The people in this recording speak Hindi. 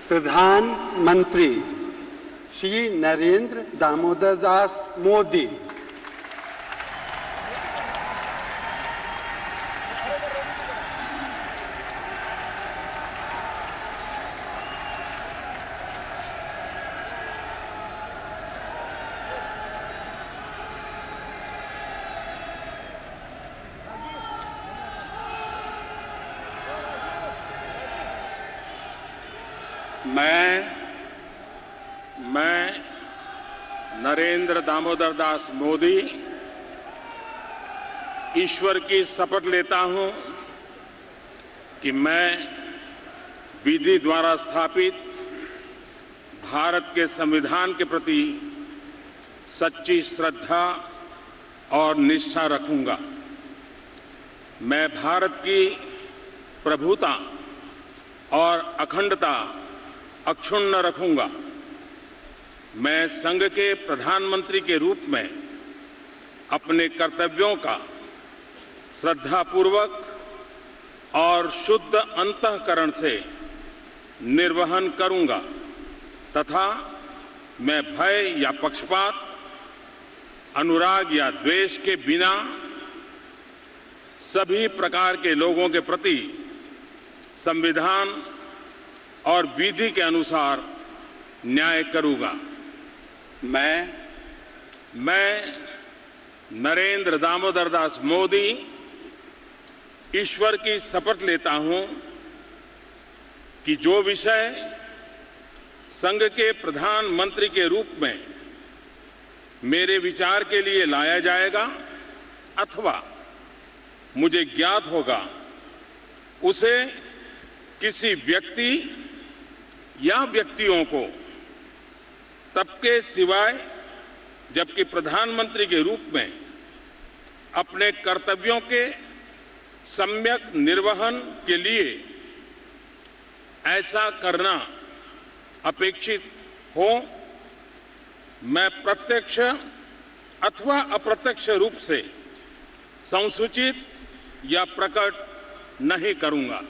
प्रधानमंत्री श्री नरेंद्र दामोदर दास मोदी। मैं नरेंद्र दामोदर दास मोदी ईश्वर की शपथ लेता हूं कि मैं विधि द्वारा स्थापित भारत के संविधान के प्रति सच्ची श्रद्धा और निष्ठा रखूंगा। मैं भारत की प्रभुता और अखंडता अक्षुण्ण रखूंगा। मैं संघ के प्रधानमंत्री के रूप में अपने कर्तव्यों का श्रद्धापूर्वक और शुद्ध अंतःकरण से निर्वहन करूंगा तथा मैं भय या पक्षपात, अनुराग या द्वेष के बिना सभी प्रकार के लोगों के प्रति संविधान और विधि के अनुसार न्याय करूंगा। मैं नरेंद्र दामोदर दास मोदी ईश्वर की शपथ लेता हूं कि जो विषय संघ के प्रधानमंत्री के रूप में मेरे विचार के लिए लाया जाएगा अथवा मुझे ज्ञात होगा, उसे किसी व्यक्ति या व्यक्तियों को तब के सिवाय जबकि प्रधानमंत्री के रूप में अपने कर्तव्यों के सम्यक निर्वहन के लिए ऐसा करना अपेक्षित हो, मैं प्रत्यक्ष अथवा अप्रत्यक्ष रूप से संसूचित या प्रकट नहीं करूंगा।